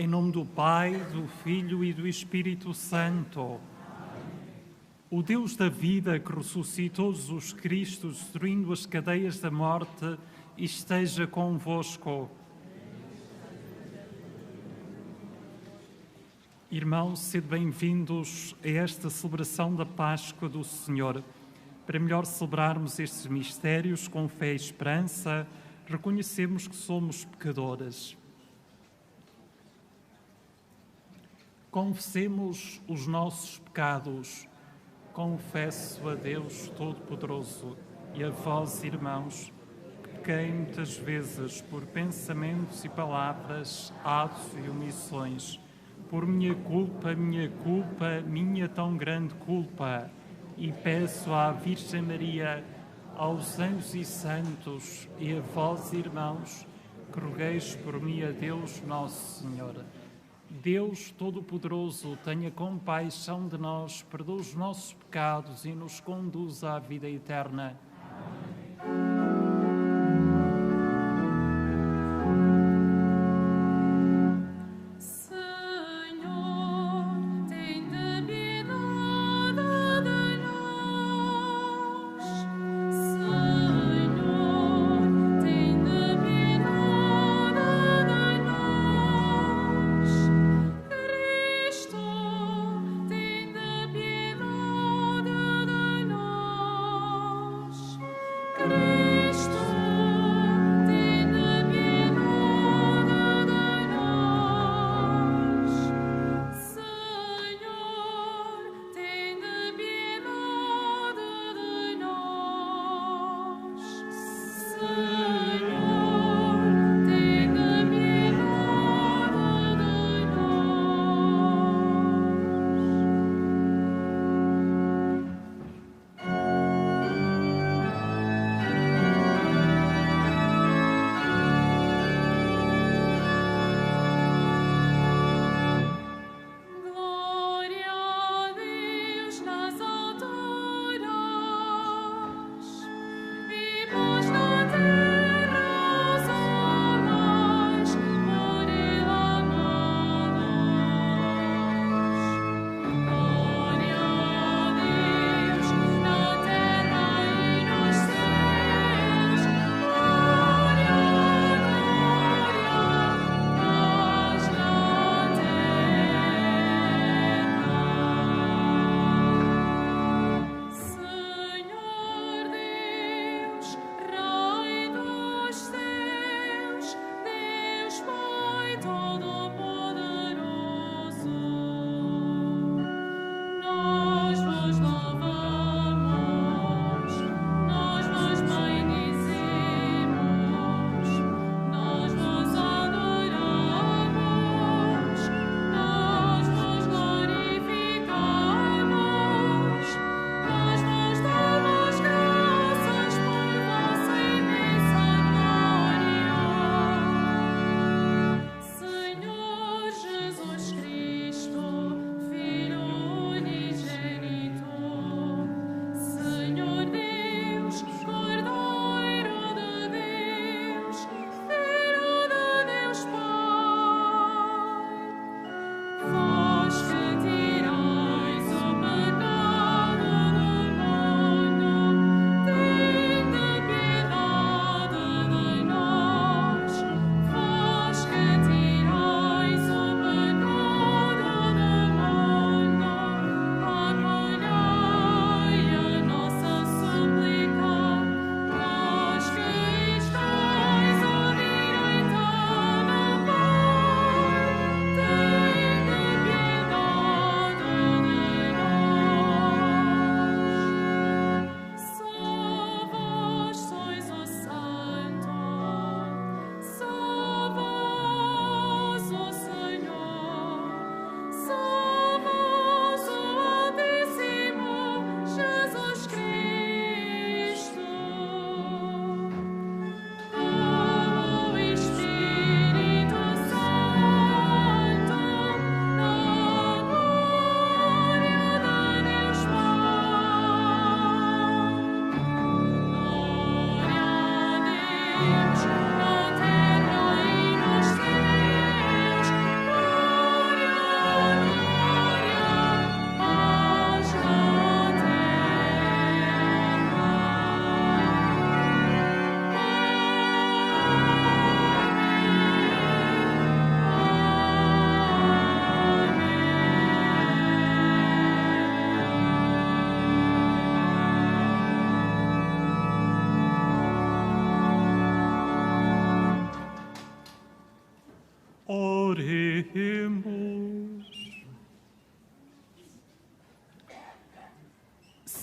nome do Pai, do Filho e do Espírito Santo. O Deus da vida que ressuscitou Jesus Cristo, destruindo as cadeias da morte, esteja convosco. Irmãos, sede bem-vindos a esta celebração da Páscoa do Senhor. Para melhor celebrarmos estes mistérios com fé e esperança, reconhecemos que somos pecadores. Confessemos os nossos pecados. Confesso a Deus Todo-Poderoso e a vós, irmãos, que pequei muitas vezes por pensamentos e palavras, atos e omissões, por minha tão grande culpa, e peço à Virgem Maria, aos anjos e santos e a vós, irmãos, que rogueis por mim a Deus Nosso Senhor. Deus Todo-Poderoso, tenha compaixão de nós, perdoa os nossos pecados e nos conduza à vida eterna.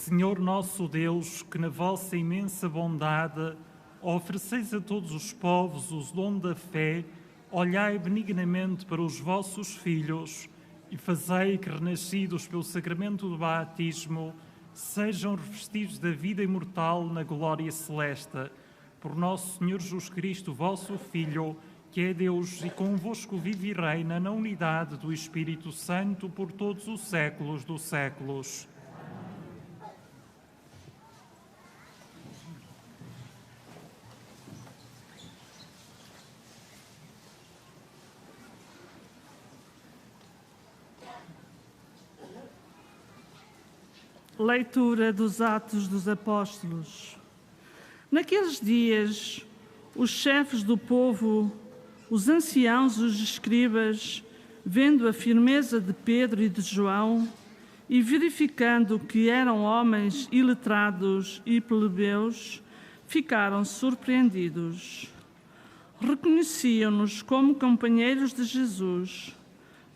Senhor nosso Deus, que na vossa imensa bondade ofereceis a todos os povos o dom da fé, olhai benignamente para os vossos filhos e fazei que, renascidos pelo sacramento do batismo, sejam revestidos da vida imortal na glória celeste. Por nosso Senhor Jesus Cristo, vosso Filho, que é Deus e convosco vive e reina na unidade do Espírito Santo por todos os séculos dos séculos. Leitura dos Atos dos Apóstolos. Naqueles dias, os chefes do povo, os anciãos e os escribas, vendo a firmeza de Pedro e de João e verificando que eram homens iletrados e plebeus, ficaram surpreendidos. Reconheciam-nos como companheiros de Jesus,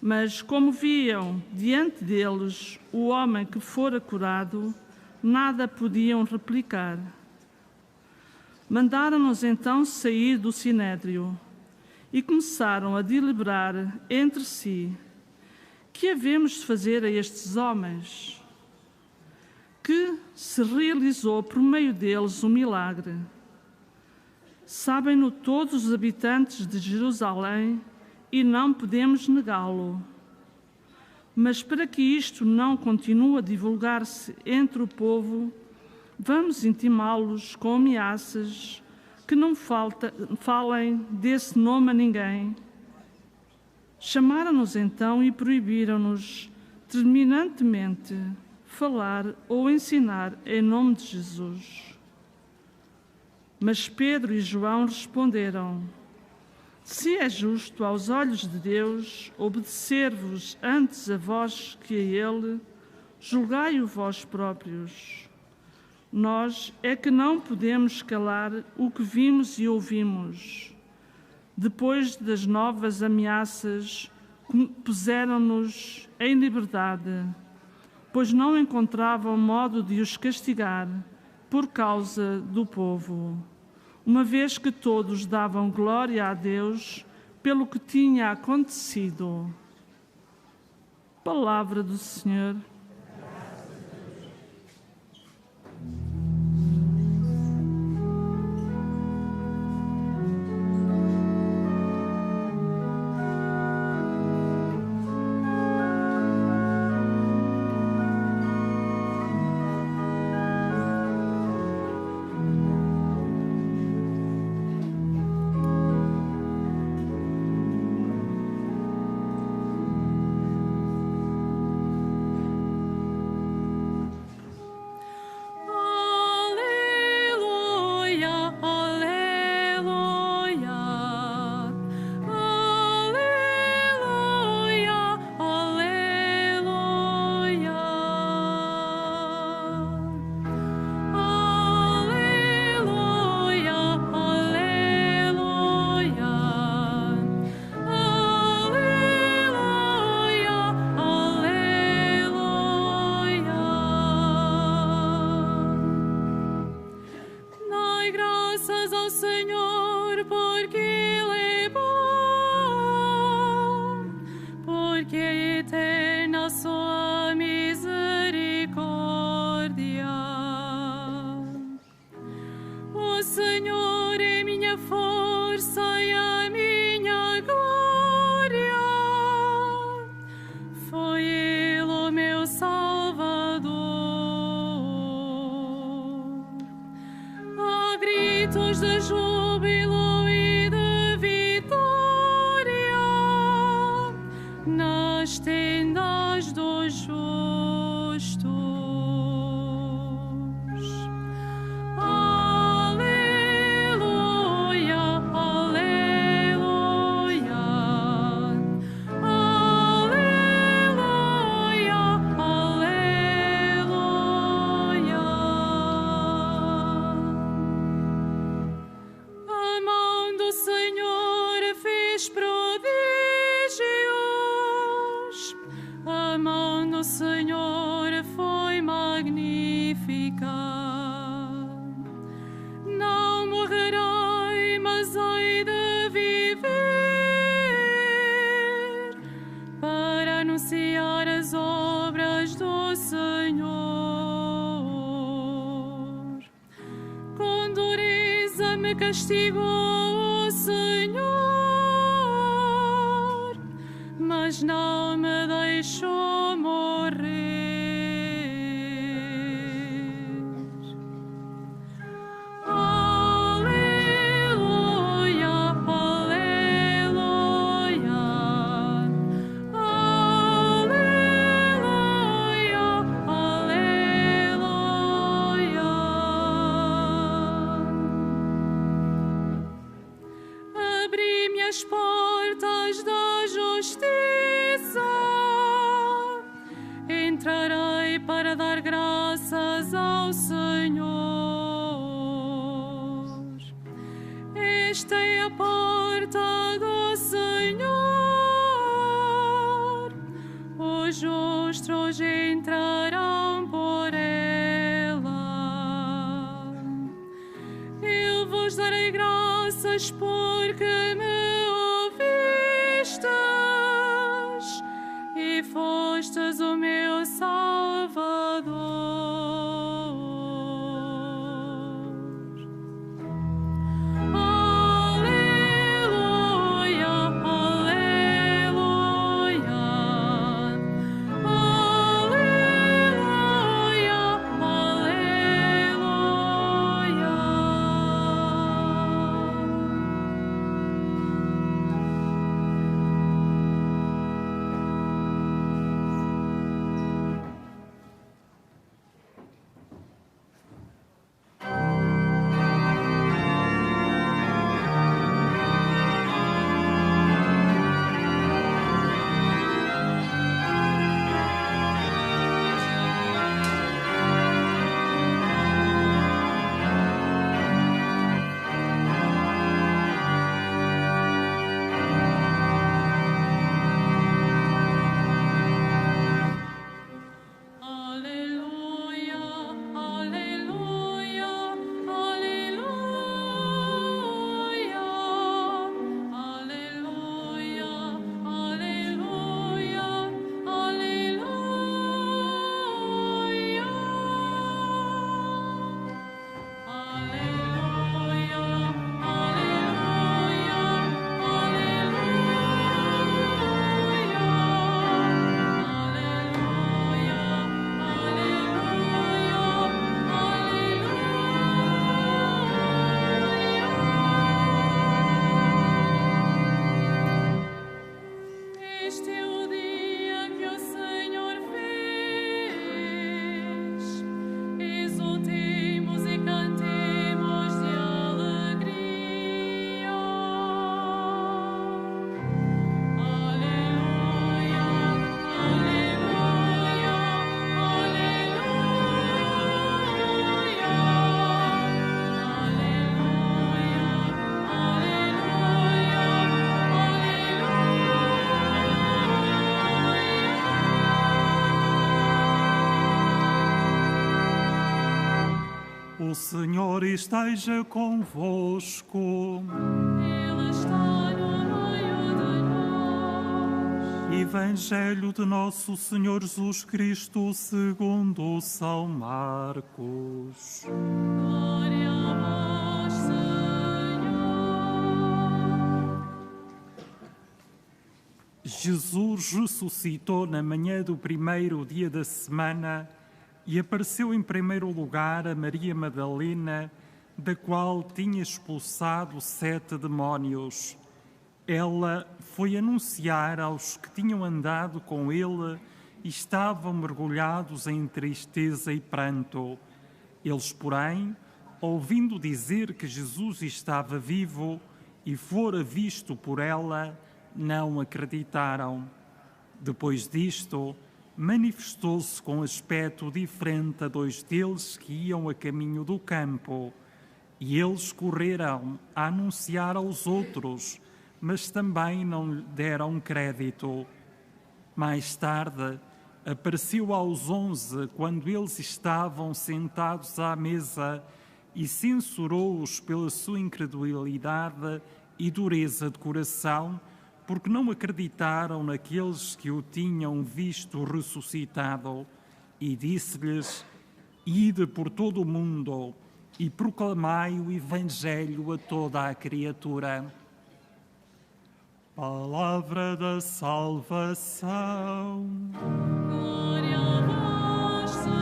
mas como viam diante deles o homem que fora curado, nada podiam replicar. Mandaram-nos então sair do sinédrio e começaram a deliberar entre si: que havemos de fazer a estes homens? Que se realizou por meio deles um milagre. Sabem-no todos os habitantes de Jerusalém e não podemos negá-lo. Mas para que isto não continue a divulgar-se entre o povo, vamos intimá-los com ameaças que não falem desse nome a ninguém. Chamaram-nos então e proibiram-nos terminantemente falar ou ensinar em nome de Jesus. Mas Pedro e João responderam: se é justo aos olhos de Deus obedecer-vos antes a vós que a Ele, julgai-o vós próprios. Nós é que não podemos calar o que vimos e ouvimos. Depois das novas ameaças, puseram-nos em liberdade, pois não encontravam modo de os castigar por causa do povo, uma vez que todos davam glória a Deus pelo que tinha acontecido. Palavra do Senhor. O Senhor foi magnífico. glorificar. Não morrerei, mas hei de viver para anunciar as obras do Senhor. Com dureza me castigou o Senhor, mas não me deixou morrer. Aleluia, aleluia, aleluia, aleluia. Abri-me as portas da justiça, entrarei para dar graças ao Senhor. Esta é a porta do Senhor, os justos entrarão por ela. Eu vos darei graças porque me ouvistes e fostes o meu Salvador. Aleluia, aleluia, aleluia, O Senhor esteja convosco. Ele está no meio de nós. Evangelho de Nosso Senhor Jesus Cristo segundo São Marcos. Glória a vós, Senhor. Jesus ressuscitou na manhã do primeiro dia da semana e apareceu em primeiro lugar a Maria Madalena, da qual tinha expulsado 7 demónios. Ela foi anunciar aos que tinham andado com ele e estavam mergulhados em tristeza e pranto. Eles, porém, ouvindo dizer que Jesus estava vivo e fora visto por ela, não acreditaram. Depois disto, manifestou-se com aspecto diferente a 2 deles que iam a caminho do campo. E eles correram a anunciar aos outros, mas também não lhe deram crédito. Mais tarde, apareceu aos 11 quando eles estavam sentados à mesa e censurou-os pela sua incredulidade e dureza de coração, porque não acreditaram naqueles que o tinham visto ressuscitado. E disse-lhes: ide por todo o mundo e proclamai o Evangelho a toda a criatura. Palavra da salvação. Glória a vós, Senhor.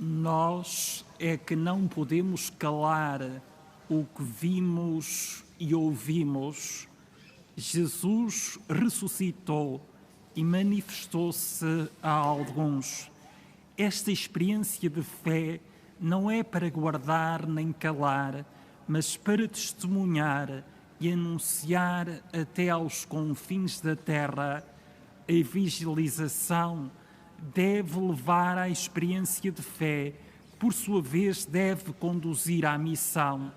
Nós é que não podemos calar o que vimos e ouvimos. Jesus ressuscitou e manifestou-se a alguns. Esta experiência de fé não é para guardar nem calar, mas para testemunhar e anunciar até aos confins da terra. A evangelização deve levar à experiência de fé, por sua vez deve conduzir à missão.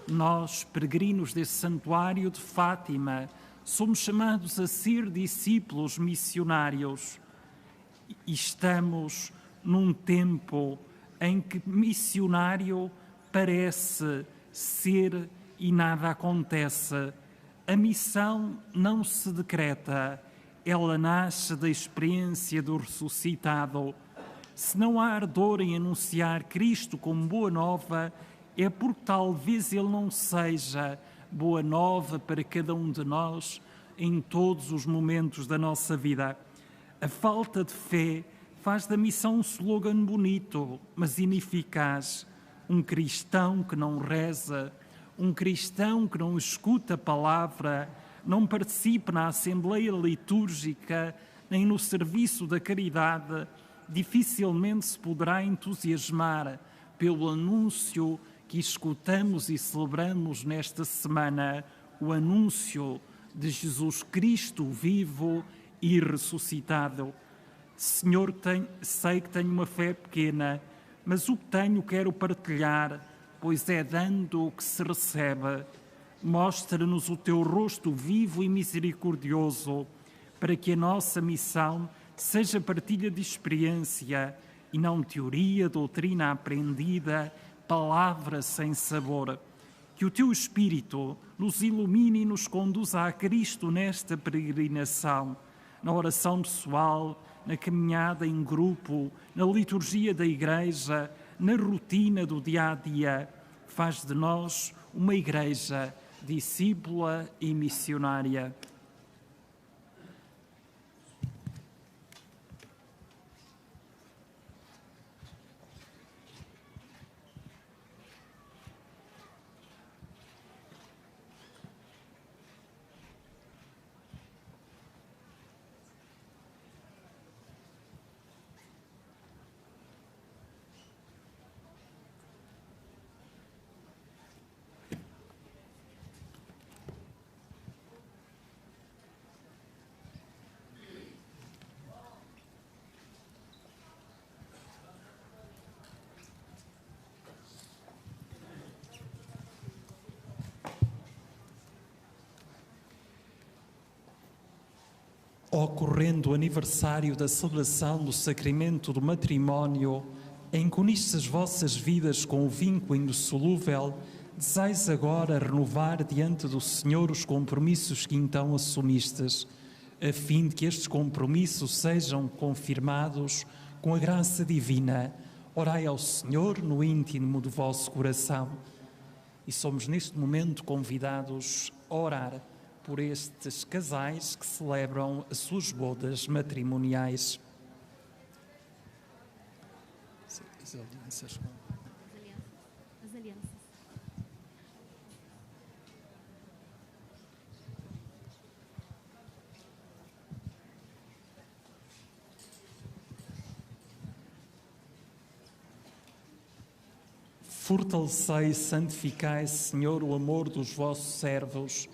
Nós, peregrinos desse santuário de Fátima, somos chamados a ser discípulos missionários. E estamos num tempo em que missionário parece ser e nada acontece. A missão não se decreta, ela nasce da experiência do ressuscitado. Se não há ardor em anunciar Cristo como boa nova, é porque talvez ele não seja boa nova para cada um de nós em todos os momentos da nossa vida. A falta de fé faz da missão um slogan bonito, mas ineficaz. Um cristão que não reza, um cristão que não escuta a palavra, não participa na Assembleia Litúrgica, nem no serviço da caridade, dificilmente se poderá entusiasmar pelo anúncio que escutamos e celebramos nesta semana, o anúncio de Jesus Cristo vivo e ressuscitado. Senhor, sei que tenho uma fé pequena, mas o que tenho quero partilhar, pois é dando o que se recebe. Mostra-nos o teu rosto vivo e misericordioso, para que a nossa missão seja partilha de experiência e não teoria, doutrina aprendida, palavra sem sabor. Que o teu Espírito nos ilumine e nos conduza a Cristo nesta peregrinação, na oração pessoal, na caminhada em grupo, na liturgia da Igreja, na rotina do dia-a-dia. Faz de nós uma Igreja discípula e missionária. Ocorrendo o aniversário da celebração do sacramento do matrimónio, em que unistes as vossas vidas com o vínculo indissolúvel, desejais agora renovar diante do Senhor os compromissos que então assumistes, a fim de que estes compromissos sejam confirmados com a graça divina. Orai ao Senhor no íntimo do vosso coração. E somos neste momento convidados a orar por estes casais que celebram as suas bodas matrimoniais. As alianças. Fortalecei e santificai, Senhor, o amor dos vossos servos,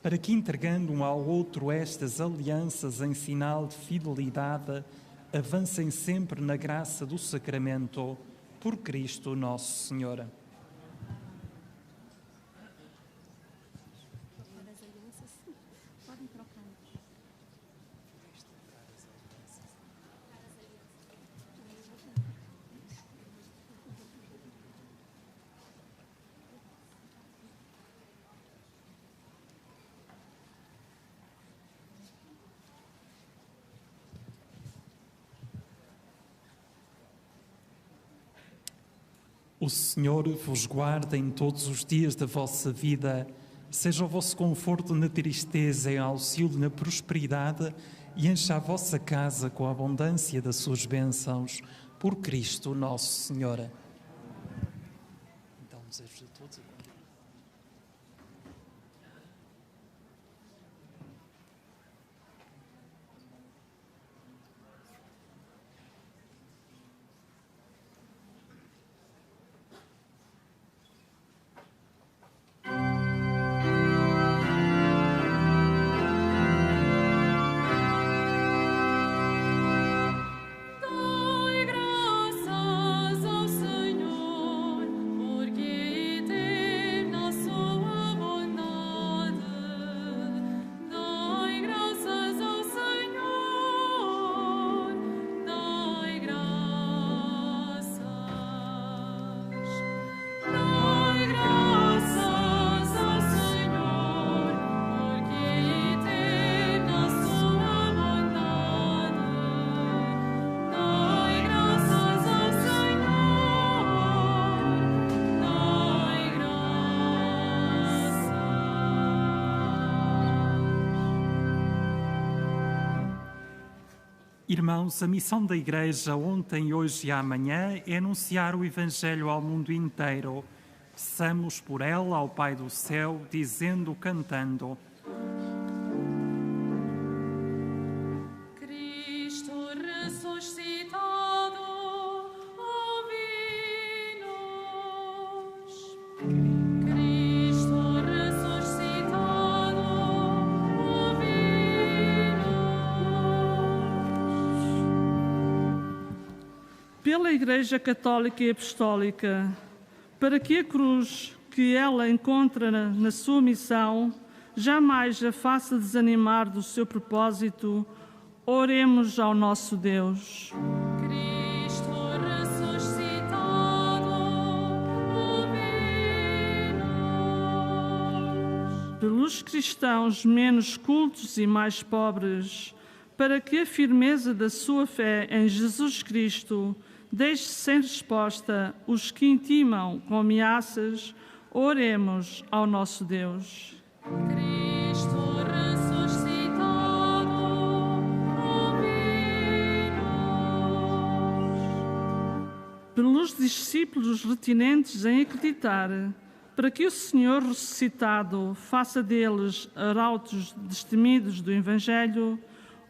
para que, entregando um ao outro estas alianças em sinal de fidelidade, avancem sempre na graça do sacramento, Por Cristo nosso Senhor. O Senhor vos guarde em todos os dias da vossa vida, seja o vosso conforto na tristeza e auxílio na prosperidade, e encha a vossa casa com a abundância das suas bênçãos, por Cristo nosso Senhor. Então, desejo a todos a Dai graças ao Senhor, porque eterna sua bondade. Dai graças ao Senhor, dai graças. Dai graças ao Senhor, porque eterna sua bondade. Dai graças ao Senhor, dai graças. Irmãos, a missão da Igreja ontem, hoje e amanhã é anunciar o Evangelho ao mundo inteiro. Peçamos por ela ao Pai do céu, dizendo, cantando: Cristo ressuscitado, ouvi-nos. Cristo ressuscitado, ouvi-nos. Pela Igreja Católica e Apostólica, para que a cruz que ela encontra na sua missão jamais a faça desanimar do seu propósito, oremos ao nosso Deus. Cristo ressuscitado, ouvi-nos. Pelos cristãos menos cultos e mais pobres, para que a firmeza da sua fé em Jesus Cristo deixe sem resposta os que intimam com ameaças, oremos ao nosso Deus. Cristo ressuscitado, ouvi-nos. Pelos discípulos retinentes em acreditar, para que o Senhor ressuscitado faça deles arautos destemidos do Evangelho,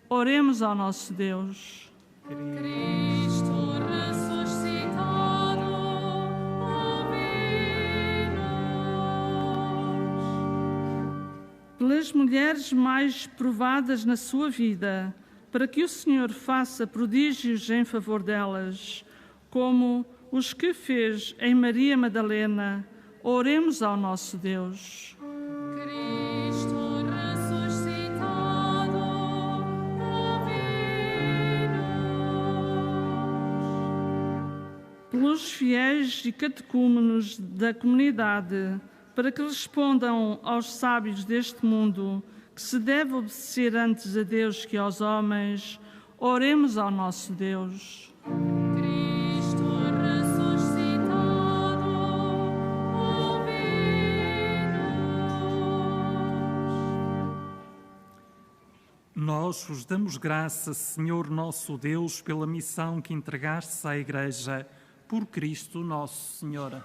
oremos ao nosso Deus. Cristo ressuscitado, ouvi-nos. Pelas mulheres mais provadas na sua vida, para que o Senhor faça prodígios em favor delas, como os que fez em Maria Madalena, oremos ao nosso Deus. Cristo ressuscitado, ouvi-nos. Pelos fiéis e catecúmenos da comunidade, para que respondam aos sábios deste mundo que se deve obedecer antes a Deus que aos homens, oremos ao nosso Deus. Cristo ressuscitado, ouvi-nos. Nós vos damos graça, Senhor nosso Deus, pela missão que entregaste à Igreja, por Cristo nosso Senhor.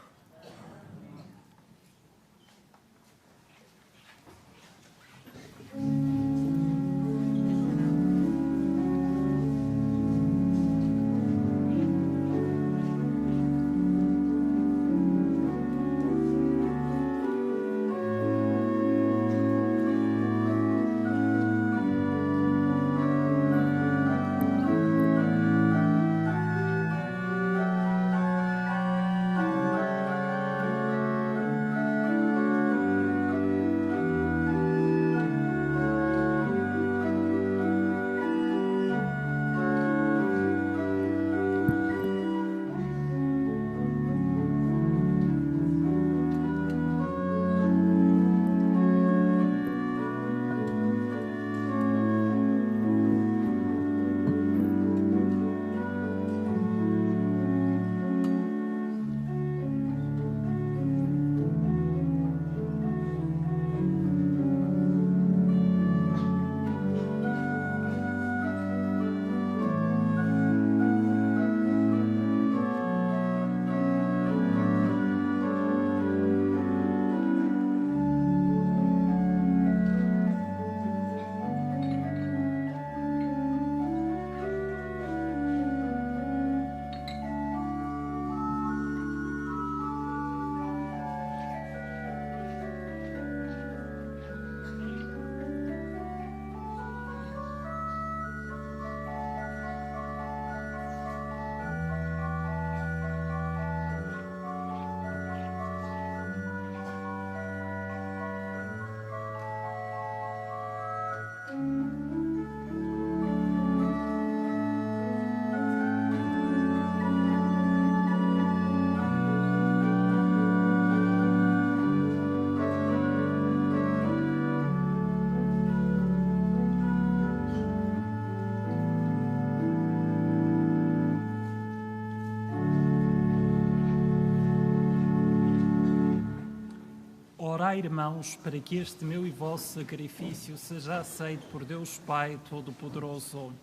Orai, irmãos, para que este meu e vosso sacrifício seja aceito por Deus Pai Todo-Poderoso.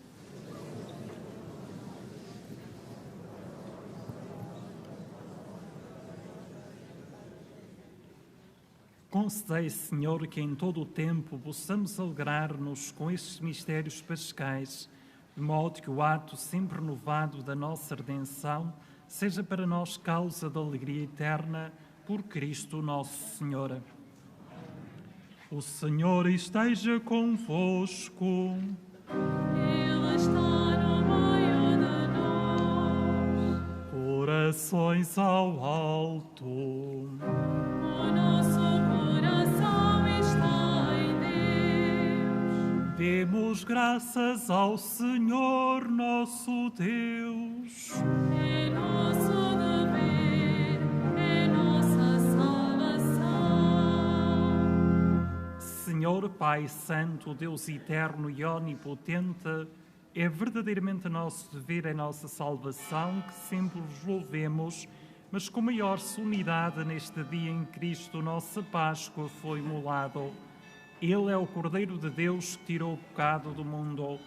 Concedei, Senhor, que em todo o tempo possamos alegrar-nos com estes mistérios pascais, de modo que o ato sempre renovado da nossa redenção seja para nós causa de alegria eterna, por Cristo nosso Senhor. O Senhor esteja convosco. Ele está no meio de nós. Corações ao alto. O nosso coração está em Deus. Demos graças ao Senhor nosso Deus. É nosso dever, é nossa salvação. Senhor Pai Santo, Deus eterno e onipotente, é verdadeiramente nosso dever, é nossa salvação, que sempre vos louvemos, mas com maior solenidade neste dia em Cristo, nossa Páscoa, foi imolado. Ele é o Cordeiro de Deus que tirou o pecado do mundo.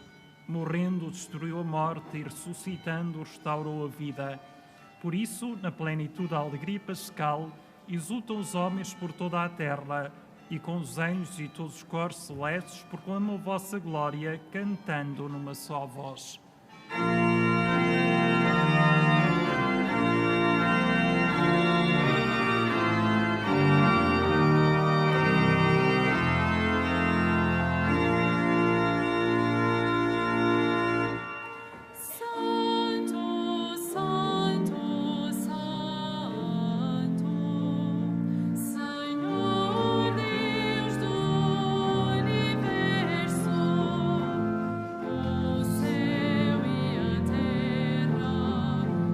Morrendo, destruiu a morte e ressuscitando, restaurou a vida. Por isso, na plenitude da alegria pascal, exultam os homens por toda a terra, e com os anjos e todos os coros celestes proclamam a vossa glória, cantando numa só voz. Santo, Santo, Santo, Senhor Deus do universo, o céu e a terra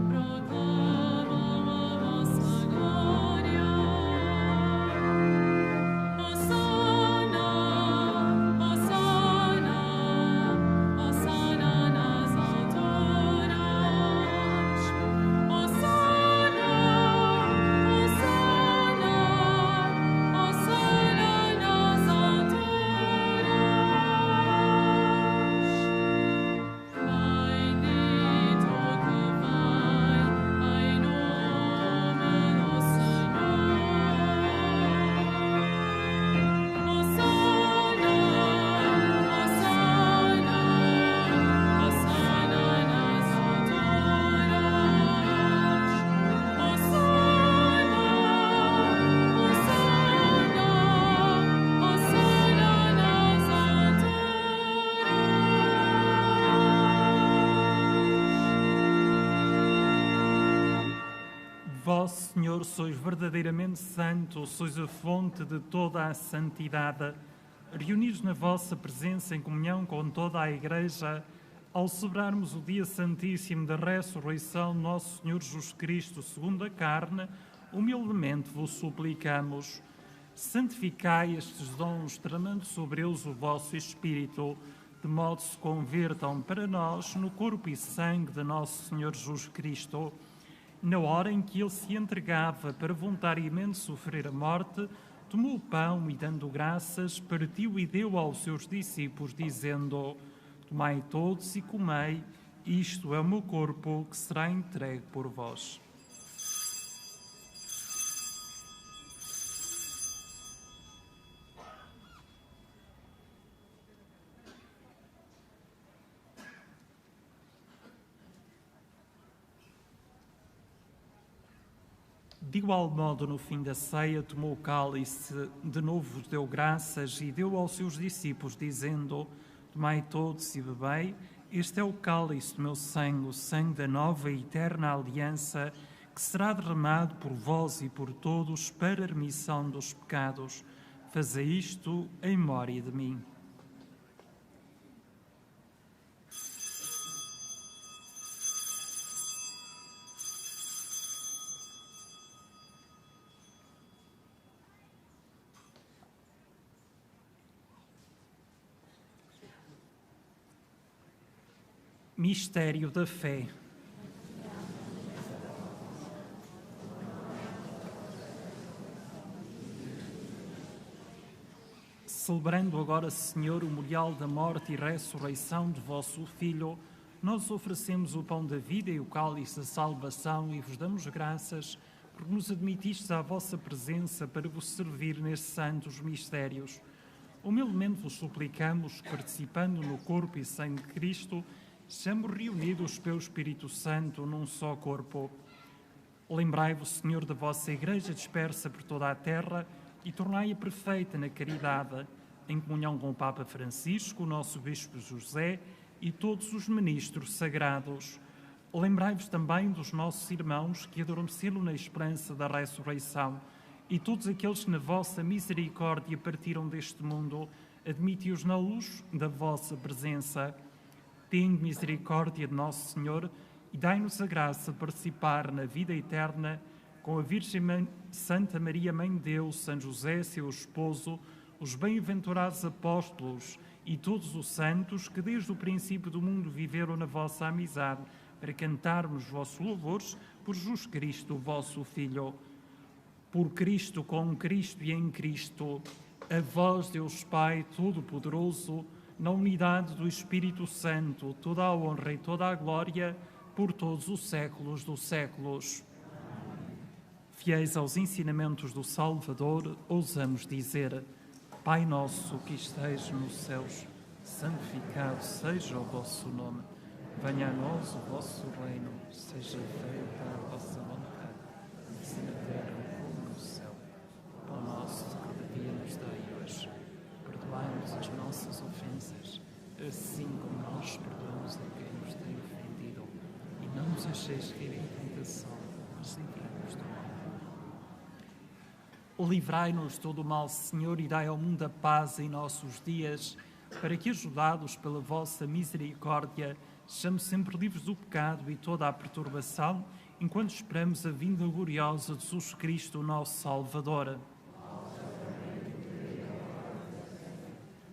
proclamam a vossa glória. Hosana, Hosana, Hosana nas alturas. Hosana, Hosana, Hosana nas alturas. Bendito que vai em nome do Senhor. Hosana, Hosana, Hosana nas alturas. Hosana, Hosana, Hosana nas alturas. Vós, Senhor, sois verdadeiramente santo, sois a fonte de toda a santidade. Reunidos na vossa presença em comunhão com toda a Igreja, ao celebrarmos o dia santíssimo da ressurreição de nosso Senhor Jesus Cristo, segundo a carne, humildemente vos suplicamos. Santificai estes dons, tramando sobre eles o vosso Espírito, de modo que se convertam para nós no corpo e sangue de nosso Senhor Jesus Cristo. Na hora em que ele se entregava para voluntariamente sofrer a morte, tomou o pão e, dando graças, partiu e deu aos seus discípulos, dizendo: Tomai todos e comei, isto é o meu corpo que será entregue por vós. De igual modo, no fim da ceia, tomou o cálice, de novo vos deu graças e deu aos seus discípulos, dizendo: Tomai todos e bebei, este é o cálice do meu sangue, o sangue da nova e eterna aliança, que será derramado por vós e por todos para a remissão dos pecados. Fazei isto em memória de mim. Mistério da fé. Celebrando agora, Senhor, o memorial da morte e ressurreição de vosso Filho, nós oferecemos o pão da vida e o cálice da salvação e vos damos graças porque nos admitistes à vossa presença para vos servir nestes santos mistérios. Humildemente vos suplicamos, participando no corpo e sangue de Cristo, sejamos reunidos pelo Espírito Santo num só corpo. Lembrai-vos, Senhor, da vossa Igreja dispersa por toda a terra e tornai-a perfeita na caridade, em comunhão com o Papa Francisco, o nosso Bispo José e todos os ministros sagrados. Lembrai-vos também dos nossos irmãos que adormeceram na esperança da ressurreição e todos aqueles que na vossa misericórdia partiram deste mundo, admiti-os na luz da vossa presença. Tende misericórdia de Nosso Senhor e dai-nos a graça de participar na vida eterna com a Virgem Santa Maria, Mãe de Deus, São José, seu esposo, os bem-aventurados apóstolos e todos os santos que desde o princípio do mundo viveram na vossa amizade, para cantarmos vossos louvores por Jesus Cristo, vosso Filho. Por Cristo, com Cristo e em Cristo, a vós, Deus Pai Todo-Poderoso, na unidade do Espírito Santo, toda a honra e toda a glória, por todos os séculos dos séculos. Fiéis aos ensinamentos do Salvador, ousamos dizer: Pai nosso que estais nos céus, santificado seja o vosso nome. Venha a nós o vosso reino, seja feita a vossa vontade, assim na terra como no céu. O pão nosso de cada dia nos dai hoje. Perdoai-nos as nossas ofensas, assim como nós perdoamos a quem nos tem ofendido. E não nos deixeis cair em tentação, mas livrai-nos do mal. Livrai-nos de todo o mal, Senhor, e dai ao mundo a paz em nossos dias, para que, ajudados pela vossa misericórdia, sejamos sempre livres do pecado e toda a perturbação, enquanto esperamos a vinda gloriosa de Jesus Cristo, o nosso Salvador.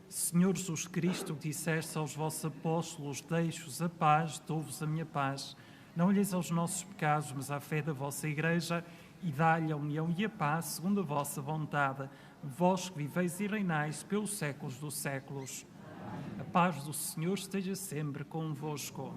Senhor Jesus Cristo, disseste aos vossos apóstolos: deixo-vos a paz, dou-vos a minha paz. Não olheis aos nossos pecados, mas à fé da vossa Igreja, e dá-lhe a união e a paz, segundo a vossa vontade, vós que viveis e reinais pelos séculos dos séculos. A paz do Senhor esteja sempre convosco.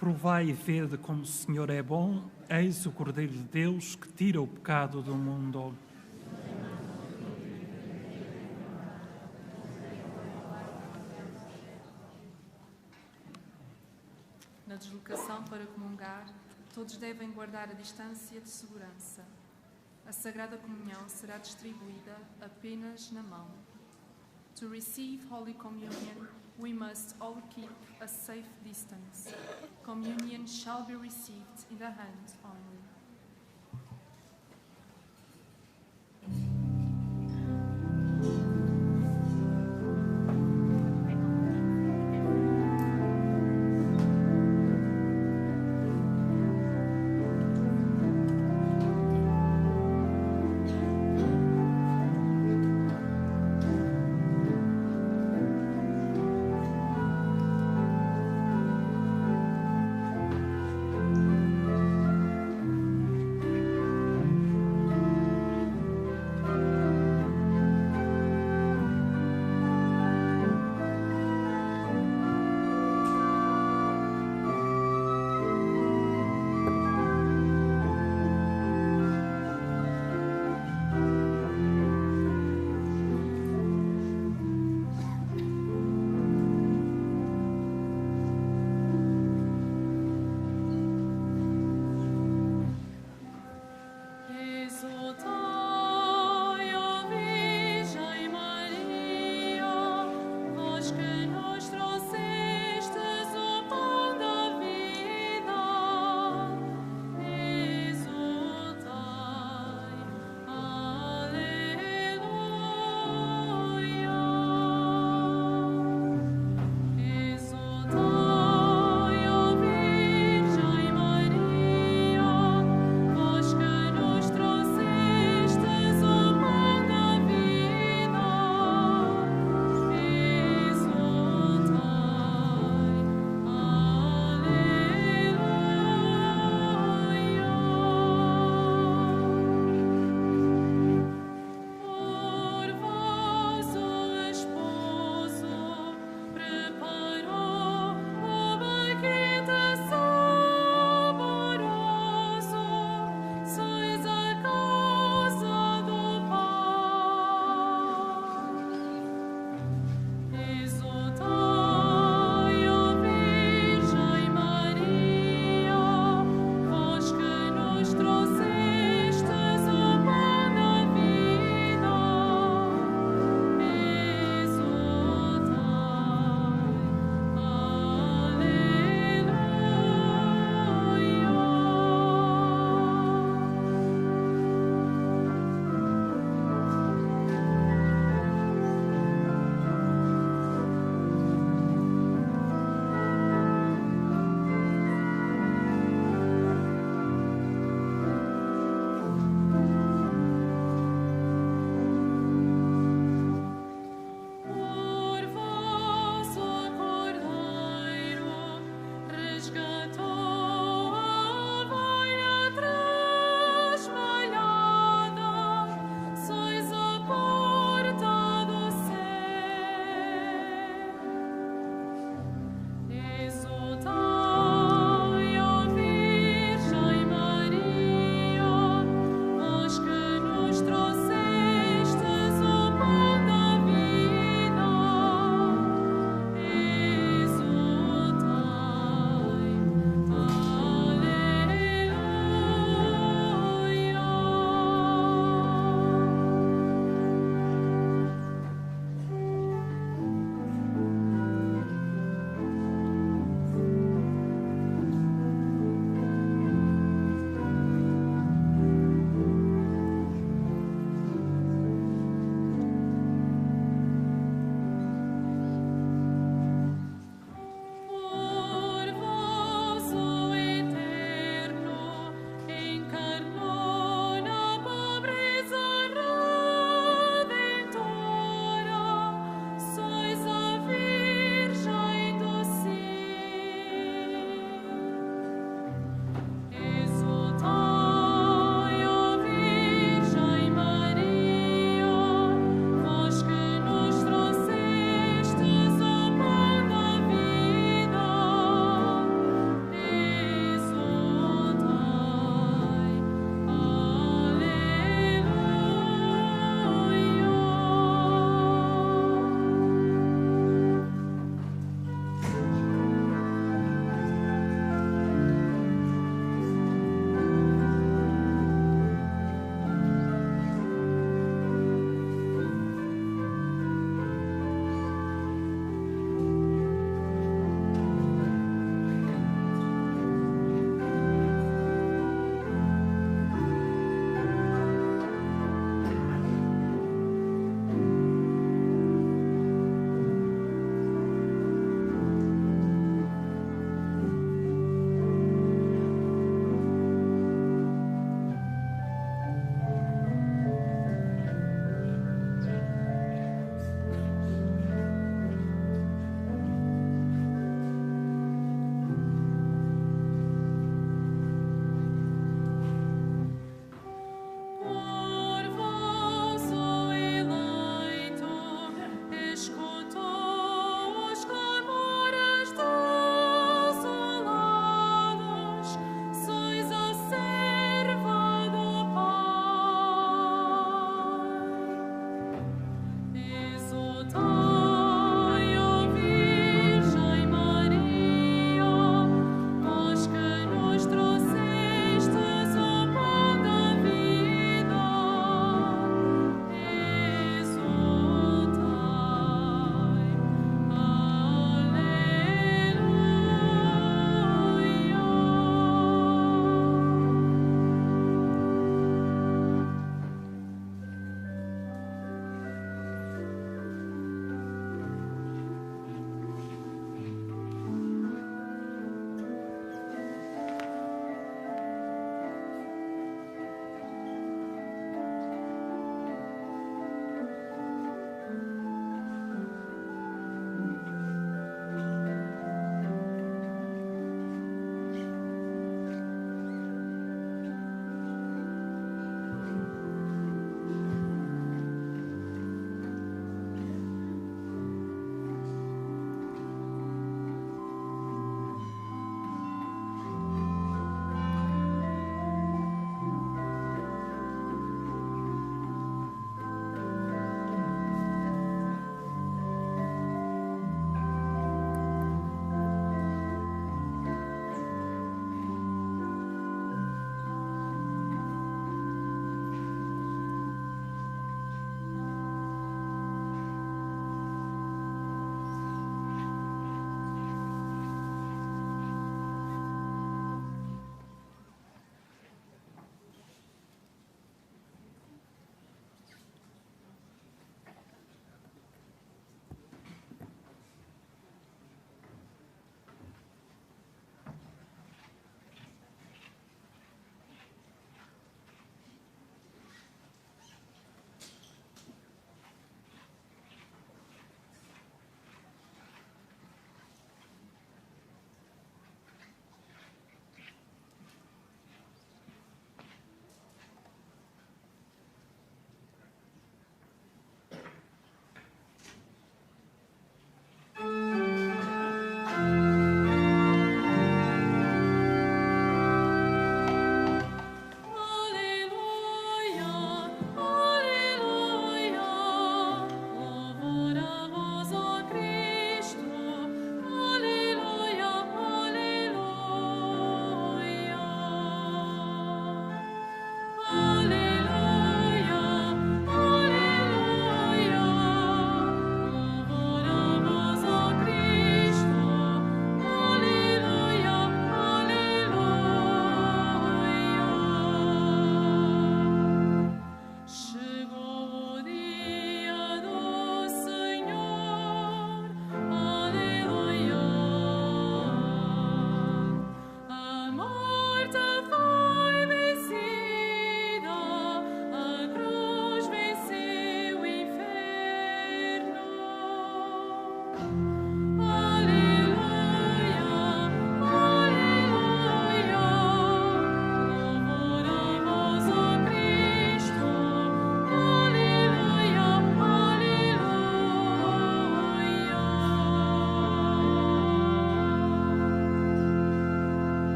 Provai e vede como o Senhor é bom, eis o Cordeiro de Deus que tira o pecado do mundo. Na deslocação para comungar, todos devem guardar a distância de segurança. A Sagrada Comunhão será distribuída apenas na mão. To receive Holy Communion, we must all keep a safe distance. Communion shall be received in the hand only.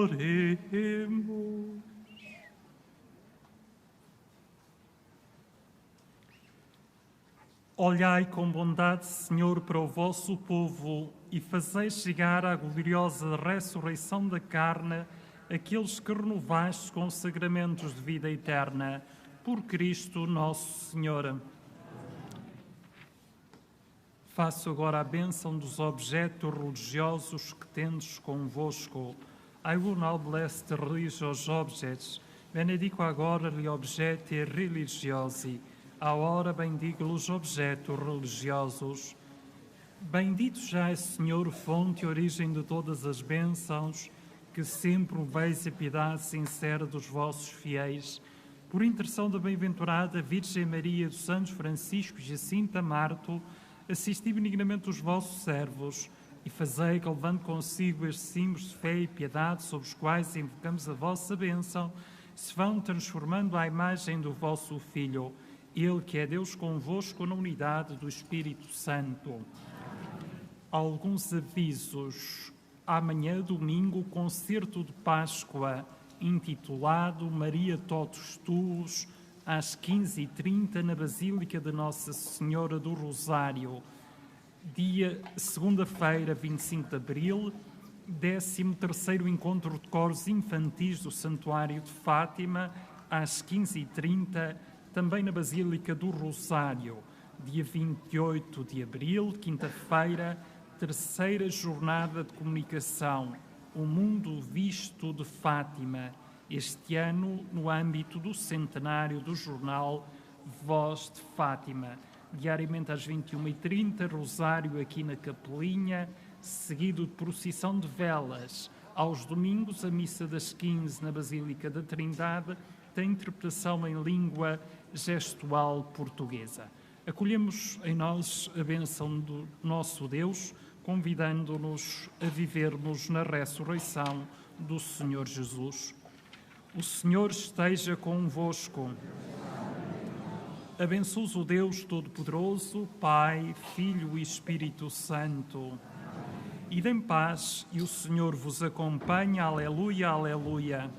Oremos. Olhai com bondade, Senhor, para o vosso povo e fazei chegar à gloriosa ressurreição da carne aqueles que renovastes com sacramentos de vida eterna. Por Cristo nosso Senhor. Faço agora a bênção dos objetos religiosos que tendes convosco. I will now bless the religious objects. Benedico agora gli objetti religiosi. Agora bendigo os objetos religiosos. Bendito já é, Senhor, fonte e origem de todas as bênçãos, que sempre proveis a piedade sincera dos vossos fiéis. Por intercessão da bem-aventurada Virgem Maria, dos Santos Francisco e Jacinta Marto, assisti benignamente os vossos servos e fazei que, levando consigo estes símbolos de fé e piedade sobre os quais invocamos a vossa bênção, se vão transformando à imagem do vosso Filho, Ele que é Deus convosco na unidade do Espírito Santo. Alguns avisos. Amanhã, domingo, concerto de Páscoa, intitulado Maria Totus Tuus, às 15h30, na Basílica de Nossa Senhora do Rosário. Segunda-feira, 25 de abril, 13º Encontro de Coros Infantis do Santuário de Fátima, às 15h30, também na Basílica do Rosário. Dia 28 de abril, quinta-feira, terceira jornada de comunicação, O Mundo Visto de Fátima, este ano no âmbito do centenário do jornal Voz de Fátima. Diariamente às 21h30, rosário aqui na Capelinha, seguido de procissão de velas. Aos domingos, a missa das 15 na Basílica da Trindade tem interpretação em língua gestual portuguesa. Acolhemos em nós a bênção do nosso Deus, convidando-nos a vivermos na ressurreição do Senhor Jesus. O Senhor esteja convosco. Abençoe-os o Deus Todo-Poderoso, Pai, Filho e Espírito Santo. Idem paz e o Senhor vos acompanhe. Aleluia, aleluia.